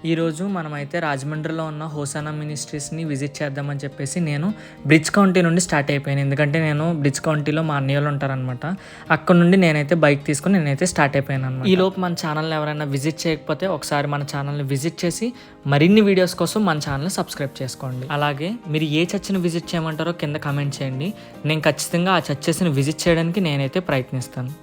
ఈరోజు మనమైతే రాజమండ్రిలో ఉన్న హోసానా మినిస్ట్రీస్ని విజిట్ చేద్దామని చెప్పేసి నేను బ్రిడ్జ్ కౌంటీ నుండి స్టార్ట్ అయిపోయాను. ఎందుకంటే నేను బ్రిడ్జ్ కౌంటీలో మా అన్నయ్య వాళ్ళు ఉంటారనమాట. అక్కడ నుండి నేనైతే బైక్ తీసుకుని నేనైతే స్టార్ట్ అయిపోయాను అనమాట. ఈలోపు మన ఛానల్ని ఎవరైనా విజిట్ చేయకపోతే ఒకసారి మన ఛానల్ని విజిట్ చేసి మరిన్ని వీడియోస్ కోసం మన ఛానల్ని సబ్స్క్రైబ్ చేసుకోండి. అలాగే మీరు ఏ చర్చిని విజిట్ చేయమంటారో కింద కామెంట్ చేయండి. నేను ఖచ్చితంగా ఆ చర్చెస్ని విజిట్ చేయడానికి నేనైతే ప్రయత్నిస్తాను.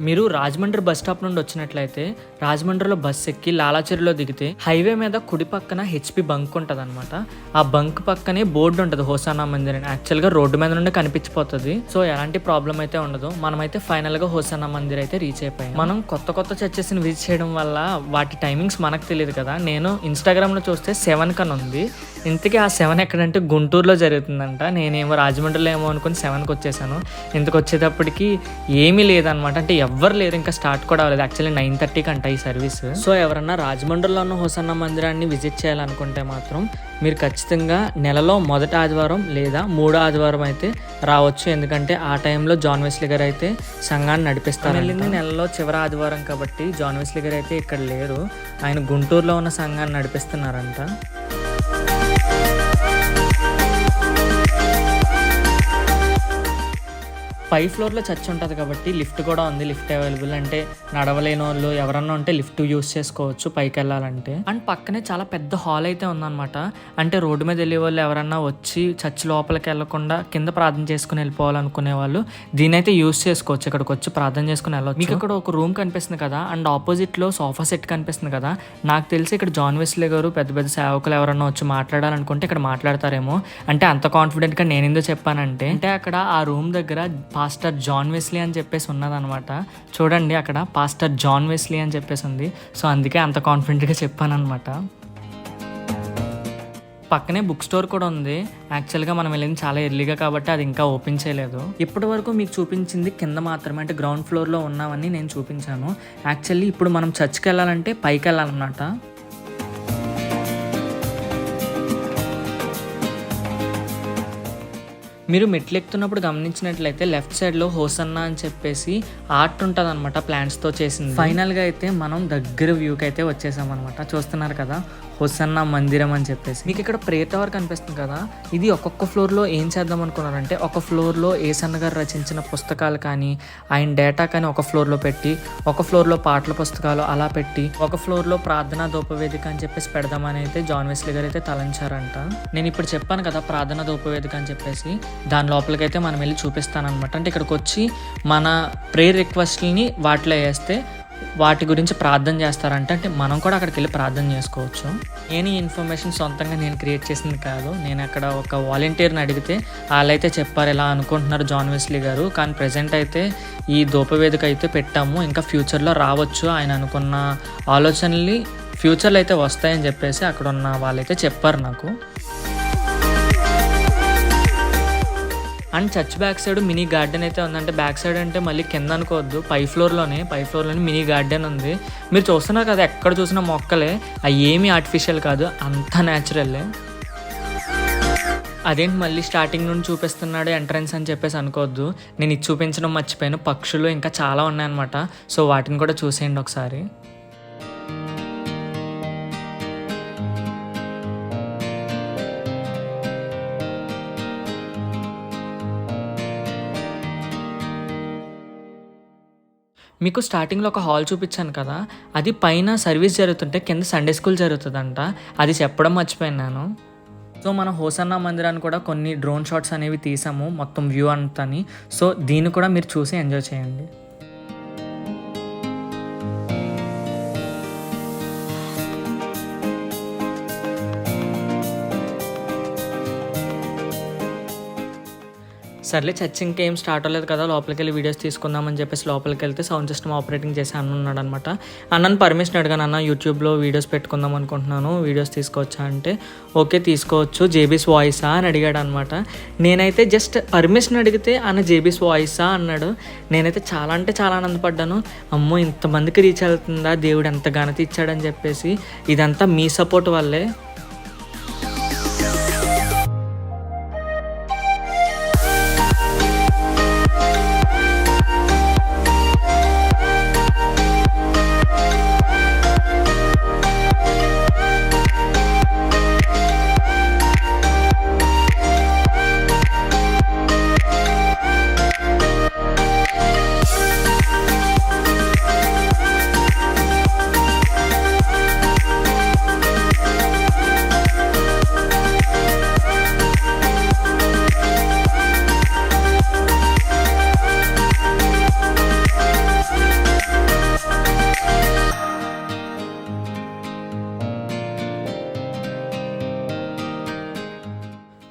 మీరు రాజమండ్రి బస్ స్టాప్ నుండి వచ్చినట్లయితే రాజమండ్రిలో బస్ ఎక్కి లాలాచెరులో దిగితే హైవే మీద కుడి పక్కన హెచ్పి బంక్ ఉంటుంది అనమాట. ఆ బంక్ పక్కనే బోర్డు ఉంటుంది హోసానా మందిర్ అని. యాక్చువల్గా రోడ్డు మీద నుండి కనిపించిపోతుంది. సో ఎలాంటి ప్రాబ్లం అయితే ఉండదు. మనమైతే ఫైనల్గా హోసానా మందిర్ అయితే రీచ్ అయిపోయాం. మనం కొత్త చర్చెస్ని విజిట్ చేయడం వల్ల వాటి టైమింగ్స్ మనకు తెలియదు కదా. నేను ఇన్స్టాగ్రామ్లో చూస్తే 7 కని ఉంది. ఇంతకీ ఆ 7 ఎక్కడంటే గుంటూరులో జరుగుతుందంట. నేనేమో రాజమండ్రిలో ఏమో అనుకుని 7కి వచ్చేసాను. ఇంతకు వచ్చేటప్పటికి ఏమీ లేదనమాట. అంటే ఎవ్వరు లేరు, ఇంకా స్టార్ట్ కూడా అవ్వలేదు. యాక్చువల్లీ 9:30కి అంట ఈ సర్వీస్. సో ఎవరన్నా రాజమండ్రిలో ఉన్న హోసానా మందిరాన్ని విజిట్ చేయాలనుకుంటే మాత్రం మీరు ఖచ్చితంగా నెలలో మొదటి ఆదివారం లేదా 3వ ఆదివారం అయితే రావచ్చు. ఎందుకంటే ఆ టైంలో జాన్ వెస్లీ గారు అయితే సంఘాన్ని నడిపిస్తారు. వెళ్ళింది నెలలో చివరి ఆదివారం కాబట్టి జాన్ వెస్లీ గారు అయితే ఇక్కడ లేరు. ఆయన గుంటూరులో ఉన్న సంఘాన్ని నడిపిస్తున్నారంట. 5th ఫ్లోర్లో చర్చ్ ఉంటుంది కాబట్టి లిఫ్ట్ కూడా ఉంది. లిఫ్ట్ అవైలబుల్, అంటే నడవలేని వాళ్ళు ఎవరన్నా ఉంటే లిఫ్ట్ యూస్ చేసుకోవచ్చు పైకి వెళ్ళాలంటే. అండ్ పక్కనే చాలా పెద్ద హాల్ అయితే ఉందన్నమాట. అంటే రోడ్డు మీద వెళ్ళే వాళ్ళు ఎవరన్నా వచ్చి చర్చ్ లోపలికి వెళ్ళకుండా కింద ప్రార్థన చేసుకుని వెళ్ళిపోవాలనుకునే వాళ్ళు దీని అయితే యూస్ చేసుకోవచ్చు. ఇక్కడికి వచ్చి ప్రార్థన చేసుకుని వెళ్ళవచ్చు. మీకు ఇక్కడ ఒక రూమ్ కనిపిస్తుంది కదా, అండ్ ఆపోజిట్లో సోఫా సెట్ కనిపిస్తుంది కదా. నాకు తెలిసి ఇక్కడ జాన్ వెస్లీ గారు పెద్ద సేవకులు ఎవరన్నా వచ్చి మాట్లాడాలనుకుంటే ఇక్కడ మాట్లాడతారేమో. అంటే అంత కాన్ఫిడెంట్గా నేను ఎందుకు చెప్పానంటే అక్కడ ఆ రూమ్ దగ్గర పాస్టర్ జాన్ వెస్లీ అని చెప్పేసి ఉన్నదనమాట. చూడండి అక్కడ పాస్టర్ జాన్ వెస్లీ అని చెప్పేసి ఉంది. సో అందుకే అంత కాన్ఫిడెంట్గా చెప్పాను అనమాట. పక్కనే బుక్ స్టోర్ కూడా ఉంది. యాక్చువల్గా మనం వెళ్ళింది చాలా ఎర్లీగా కాబట్టి అది ఇంకా ఓపెన్ చేయలేదు. ఇప్పటి వరకు మీకు చూపించింది కింద మాత్రమే, అంటే గ్రౌండ్ ఫ్లోర్లో ఉన్నవన్నీ నేను చూపించాను. యాక్చువల్లీ ఇప్పుడు మనం చర్చ్కి వెళ్ళాలంటే పైకి వెళ్ళాలన్నమాట. మీరు మెట్లు ఎక్కుతున్నప్పుడు గమనించినట్లయితే లెఫ్ట్ సైడ్లో హోసన్నా అని చెప్పేసి ఆర్ట్ ఉంటుంది అనమాట, ప్లాంట్స్తో చేసింది. ఫైనల్గా అయితే మనం దగ్గర వ్యూకి అయితే వచ్చేసాం అనమాట. చూస్తున్నారు కదా హోసన్నా మందిరం అని చెప్పేసి. మీకు ఇక్కడ ప్రేయర్ టవర్ కనిపిస్తుంది కదా. ఇది ఒక్కొక్క ఫ్లోర్లో ఏం చేద్దాం అనుకున్నారంటే ఒక ఫ్లోర్లో ఏసన్న గారు రచించిన పుస్తకాలు కానీ ఆయన డేటా కానీ ఒక ఫ్లోర్లో పెట్టి, ఒక ఫ్లోర్లో పాటల పుస్తకాలు అలా పెట్టి, ఒక ఫ్లోర్లో ప్రార్థనా ధూపవేదిక అని చెప్పేసి పెడదామని అయితే జాన్ వెస్లీ గారు అయితే తలంచారంట. నేను ఇప్పుడు చెప్పాను కదా ప్రార్థనా ధూపవేదిక అని చెప్పేసి, దాని లోపలికైతే మనం వెళ్ళి చూపిస్తానమాట. అంటే ఇక్కడికి వచ్చి మన ప్రేయర్ రిక్వెస్ట్ని వాటిలో వేస్తే వాటి గురించి ప్రార్థన చేస్తారంట. అంటే మనం కూడా అక్కడికి వెళ్ళి ప్రార్థన చేసుకోవచ్చు. నేను ఈ ఇన్ఫర్మేషన్ సొంతంగా నేను క్రియేట్ చేసింది కాదు. నేను అక్కడ ఒక వాలంటీర్ని అడిగితే వాళ్ళైతే చెప్పారు ఇలా అనుకుంటున్నారు జాన్ వెస్లీ గారు, కానీ ప్రజెంట్ అయితే ఈ ధూపవేదిక అయితే పెట్టాము, ఇంకా ఫ్యూచర్లో రావచ్చు, ఆయన అనుకున్న ఆలోచనలు ఫ్యూచర్లో అయితే వస్తాయని చెప్పేసి అక్కడ ఉన్న వాళ్ళైతే చెప్పారు నాకు. And church back side mini garden అయితే ఉందంటే, బ్యాక్ సైడ్ అంటే మళ్ళీ కింద అనుకోవద్దు, పై ఫ్లోర్లోనే మినీ గార్డెన్ ఉంది. మీరు చూస్తున్నారు కదా ఎక్కడ చూసినా మొక్కలే, అవి ఏమీ ఆర్టిఫిషియల్ కాదు, అంతా న్యాచురల్లే. అదేంటి మళ్ళీ స్టార్టింగ్ నుండి చూపిస్తున్నాడు ఎంట్రన్స్ అని చెప్పేసి అనుకోవద్దు, నేను ఇది చూపించడం మర్చిపోయాను. పక్షులు ఇంకా చాలా ఉన్నాయన్నమాట. సో వాటిని కూడా చూసేయండి ఒకసారి. మీకు స్టార్టింగ్లో ఒక హాల్ చూపించాను కదా, అది పైన సర్వీస్ జరుగుతుంటే కింద సండే స్కూల్ జరుగుతుందంట. అది చెప్పడం మర్చిపోయాను నేను. సో మన హోసన్నా మందిరాన్ని కూడా కొన్ని డ్రోన్ షాట్స్ అనేవి తీసాము, మొత్తం వ్యూ అంతని. సో దీన్ని కూడా మీరు చూసి ఎంజాయ్ చేయండి. సర్లే చర్చ్ ఇంకేం స్టార్ట్ అవ్వలేదు కదా, లోపలికి వెళ్ళి వీడియోస్ తీసుకుందామని చెప్పేసి లోపలికి వెళ్తే సౌండ్ సిస్టమ్ ఆపరేటింగ్ చేసి అన్న ఉన్నాడు అనమాట. అన్నను పర్మిషన్ అడిగాను, అన్న యూట్యూబ్లో వీడియోస్ పెట్టుకుందాం అనుకుంటున్నాను, వీడియోస్ తీసుకోవచ్చా అంటే ఓకే తీసుకోవచ్చు, జేబీస్ వాయిసా అని అడిగాడు అనమాట. నేనైతే జస్ట్ పర్మిషన్ అడిగితే అన్న జేబీస్ వాయిసా అన్నాడు. నేనైతే చాలా అంటే చాలా ఆనందపడ్డాను. అమ్మో ఇంతమందికి రీచ్ అవుతుందా, దేవుడు ఎంత ఘనత ఇచ్చాడని చెప్పేసి. ఇదంతా మీ సపోర్ట్ వల్లే.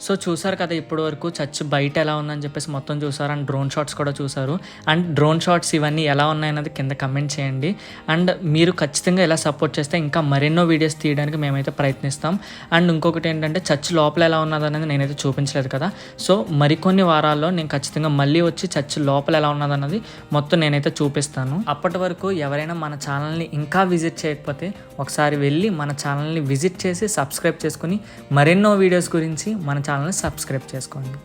సో చూసారు కదా ఇప్పటి వరకు చర్చ్ బయట ఎలా ఉందని చెప్పేసి మొత్తం చూసారు అండ్ డ్రోన్ షాట్స్ కూడా చూసారు. అండ్ డ్రోన్ షాట్స్ ఇవన్నీ ఎలా ఉన్నాయన్నది కింద కమెంట్ చేయండి. అండ్ మీరు ఖచ్చితంగా ఇలా సపోర్ట్ చేస్తే ఇంకా మరెన్నో వీడియోస్ తీయడానికి మేమైతే ప్రయత్నిస్తాం. అండ్ ఇంకొకటి ఏంటంటే చర్చ్ లోపల ఎలా ఉన్నదనేది నేనైతే చూపించలేదు కదా, సో మరికొన్ని వారాల్లో నేను ఖచ్చితంగా మళ్ళీ వచ్చి చర్చ్ లోపల ఎలా ఉన్నదన్నది మొత్తం నేనైతే చూపిస్తాను. అప్పటి వరకు ఎవరైనా మన ఛానల్ని ఇంకా విజిట్ చేయకపోతే ఒకసారి వెళ్ళి మన ఛానల్ని విజిట్ చేసి సబ్స్క్రైబ్ చేసుకుని మరెన్నో వీడియోస్ గురించి మన ఛానల్ని సబ్స్క్రైబ్ చేసుకోండి.